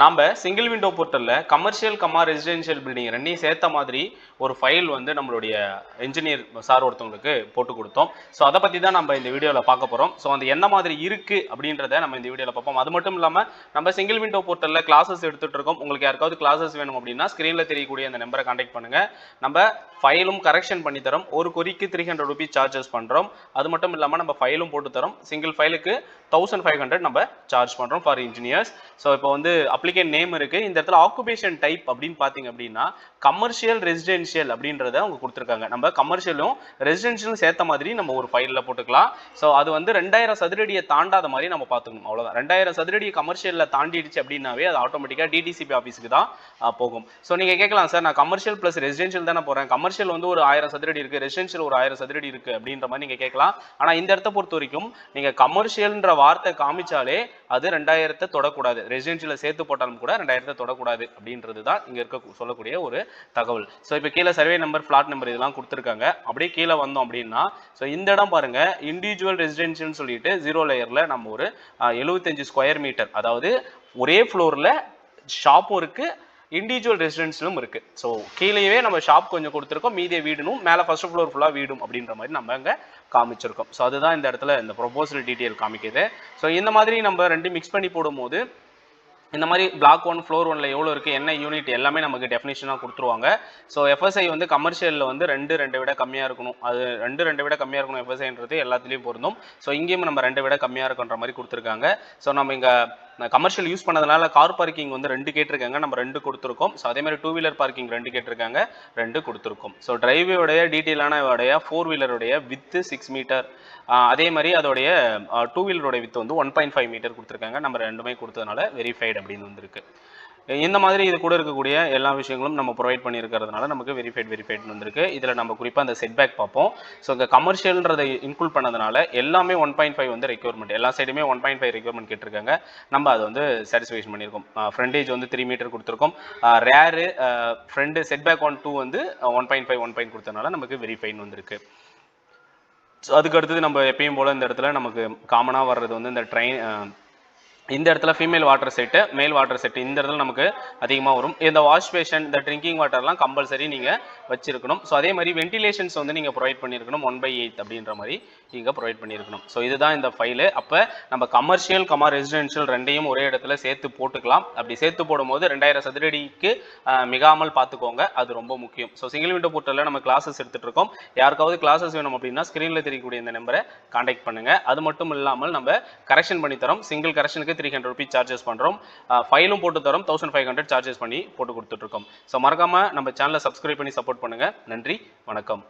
நாம single window போர்ட்டல்ல commercial residential building ரெண்டையும் சேர்த்த மாதிரி ஒரு ஃபைல் வந்து நம்மளுடைய இன்ஜினியர் சார் ஒருத்தவங்களுக்கு போட்டு கொடுத்தோம். ஸோ அதை பற்றி தான் நம்ம இந்த வீடியோவில் பார்க்க போகிறோம். ஸோ அந்த என்ன மாதிரி இருக்கு அப்படின்றத நம்ம இந்த வீடியோவில் பார்ப்போம். அது மட்டும் இல்லாமல் நம்ம சிங்கிள் விண்டோ போர்ட்டல்ல கிளாஸஸ் எடுத்துட்டு இருக்கோம். உங்களுக்கு யாருக்காவது கிளாஸஸ் வேணும் அப்படின்னா ஸ்க்ரீனில் தெரியக்கூடிய அந்த நம்பரை கான்டாக்ட் பண்ணுங்க. நம்ம ஃபைலும் கரெக்ஷன் பண்ணி தரோம். ஒரு கொரிக்கு 300 ரூபீஸ் சார்ஜஸ் பண்ணுறோம். அது மட்டும் இல்லாமல் நம்ம ஃபைலும் போட்டு தரோம். சிங்கிள் ஃபைலுக்கு 1500 நம்ம சார்ஜ் பண்ணுறோம் ஃபார் இன்ஜினியர்ஸ். ஸோ இப்போ வந்து அப்ளிகேஷன் நேம் இருக்கு. இந்த இடத்துல ஆக்குபேஷன் டைப் அப்படின்னு பார்த்தீங்க அப்படின்னா கமர்ஷியல் ரெசிடென்ஷியல் அப்படின்றத அவங்க கொடுத்துருக்காங்க. நம்ம கமர்ஷியலும் ரெசிடென்ஷியலும் சேர்த்த மாதிரி நம்ம ஒரு ஃபைலில் போட்டுக்கலாம். ஸோ அது வந்து 2000 சதுரடியை தாண்டாத மாதிரி நம்ம பார்த்துக்கணும். அவ்வளோதான். 2000 சதுரடியை கமர்ஷியலில் தாண்டிடுச்சு அப்படின்னாவே அது ஆட்டோமேட்டிக்காக டிடிசிபி ஆஃபீஸுக்கு தான் போகும். ஸோ நீங்கள் கேட்கலாம், சார் நான் கமர்ஷியல் ப்ளஸ் ரெசிடென்ஷியல் தானே போகிறேன், கமர்ஷியல் வந்து ஒரு 1000 சதுரடி இருக்குது, ரெசிடென்ஷியல் ஒரு 1000 சதுரடி இருக்குது அப்படின்ற மாதிரி நீங்கள் கேட்கலாம். ஆனால் இந்த இடத்த பொறுத்த வரைக்கும் நீங்கள் கமர்ஷியல்ன்ற வார்த்தை காமிச்சாலே அது 2000 தொடக்கூடாது. ரெசிடென்ஷியலை சேர்த்து போட்டாலும் கூட 2000 தொடக்கூடாது அப்படின்றது தான் இங்கே இருக்க சொல்லக்கூடிய ஒரு தகவல். ஸோ இப்போ கீழே சர்வே நம்பர், பிளாட் நம்பர் இதெல்லாம் கொடுத்துருக்காங்க. அப்படியே கீழே வந்தோம் அப்படின்னா ஸோ இந்த இடம் பாருங்க, இண்டிவிஜுவல் ரெசிடென்ஷியல் சொல்லிட்டு 0 லேயர்ல நம்ம ஒரு 75 ஸ்கொயர் மீட்டர், அதாவது ஒரே ஃப்ளோர்ல ஷாப்பும் இருக்கு, இண்டிவிஜுவல் ரெசிடென்ஷியலும் இருக்கு. ஸோ கீழேயே நம்ம ஷாப் கொஞ்சம் கொடுத்துருக்கோம், மீதியை வீடும், மேலே ஃபர்ஸ்ட் ஃப்ளோர் ஃபுல்லாக வீடும் அப்படின்ற மாதிரி நம்ம அங்கே காமிச்சிருக்கோம். ஸோ அதுதான் இந்த இடத்துல இந்த ப்ரொபோசல் டீட்டெயில் காமிக்குது. ஸோ இந்த மாதிரி நம்ம ரெண்டு மிக்ஸ் பண்ணி போடும்போது இந்த மாதிரி பிளாக் 1 ஃப்ளோர் 1ல எவ்வளோ இருக்குது, என்ன யூனிட் எல்லாமே நமக்கு டெஃபினேஷனாக கொடுத்துருவாங்க. ஸோ எஃப்எஸ்ஐ வந்து கமர்ஷியலில் வந்து 2 விட கம்மியாக இருக்கணும். அது 2 விட கம்மியாக இருக்கணும் எஃப்எஸ்ஐன்றது எல்லாத்துலேயும் பொருந்தும். ஸோ இங்கேயும் நம்ம 2 விட கம்மியாக இருக்குன்ற மாதிரி கொடுத்துருக்காங்க. ஸோ நம்ம இங்கே கமர்ஷியல் யூஸ் பண்ணதுனால கார் பார்க்கிங் வந்து 2 கேட்டிருக்காங்க, நம்ம 2 கொடுத்துருக்கோம். ஸோ அதே மாதிரி 2 வீலர் பார்க்கிங் 2 கேட்டிருக்காங்க, 2 கொடுத்துருக்கோம். ஸோ டிரைவேடைய டீட்டெயிலான 4 வீலருடைய வித்து 6 மீட்டர், அதே மாதிரி அதோடைய 2 வீலருடைய வித்து வந்து 1.5 மீட்டர் கொடுத்துருக்காங்க. நம்ம 2மே கொடுத்ததுனால வெரிஃபைடு அப்படின்னு வந்திருக்கு. இந்த மாதிரி இது கூட இருக்கக்கூடிய எல்லா விஷயங்களும் நம்ம ப்ரொவைட் பண்ணியிருக்கிறதுனால நமக்கு வெரிஃபைட் வந்திருக்கு. இதில் நம்ம குறிப்பாக அந்த செட்பேக் பார்ப்போம். ஸோ இந்த கமர்ஷியல்ன்றதை இன்க்ளூட் பண்ணதுனால எல்லாமே 1.5 வந்து ரெக்யர்மெண்ட், எல்லா சைடுமே 1.5 ரெக்யர்மெண்ட் கேட்டிருக்காங்க. நம்ம அதை வந்து சாட்டிஸ்ஃபேக்ஷன் பண்ணியிருக்கோம். ஃப்ரண்டேஜ் வந்து 3 மீட்டர் கொடுத்துருக்கோம். ரேரு ஃப்ரண்ட் செட்பேக் 1 2 வந்து 1.5 கொடுத்ததுனால நமக்கு வெரிஃபைன் வந்திருக்கு. ஸோ அதுக்கு அடுத்தது நம்ம எப்பயும் போல் இந்த இடத்துல நமக்கு காமனாக வர்றது வந்து இந்த இந்த இடத்துல ஃபீமேல் வாட்டர் செட்டு, மேல் வாட்டர் செட்டு இந்த இடத்துல நமக்கு அதிகமாக வரும். இந்த வாஷ் பேஷன், இந்த ட்ரிங்கிங் வாட்டர்லாம் கம்பல்சரி நீங்கள் வச்சிருக்கணும். ஸோ அதே மாதிரி வென்டிலேஷன்ஸ் வந்து நீங்கள் ப்ரொவைட் பண்ணியிருக்கணும். 1/8 அப்படின்ற மாதிரி நீங்கள் ப்ரொவைட் பண்ணியிருக்கணும். ஸோ இதுதான் இந்த ஃபைலு. அப்போ நம்ம கமர்ஷியல் ரெசிடென்ஷியல் ரெண்டையும் ஒரே இடத்துல சேர்த்து போட்டுக்கலாம். அப்படி சேர்த்து போடும்போது 2000 சதுரடிக்கு மிகாமல் பார்த்துக்கோங்க, அது ரொம்ப முக்கியம். ஸோ சிங்கிள் விண்டோ போர்ட்டலில் நம்ம கிளாஸஸ் எடுத்துகிட்டு இருக்கோம். யாருக்காவது கிளாஸஸ் வேணும் அப்படின்னா ஸ்க்ரீனில் தெரியக்கூடிய இந்த நம்பரை கான்டாக்ட் பண்ணுங்கள். அது மட்டும் இல்லாமல் நம்ம கரெக்ஷன் பண்ணி தரோம். சிங்கிள் கரெக்ஷனுக்கு 300 ரூபீஸ் சார்ஜஸ் பண்றோம். ஃபைலும் போட்டு தரோம், 1500 சார்ஜஸ் பண்ணி போட்டு கொடுத்துட்டு இருக்கோம். ஸோ மறக்காம நம்ம சேனலை சப்ஸ்கிரைப் பண்ணி சப்போர்ட் பண்ணுங்க. நன்றி, வணக்கம்.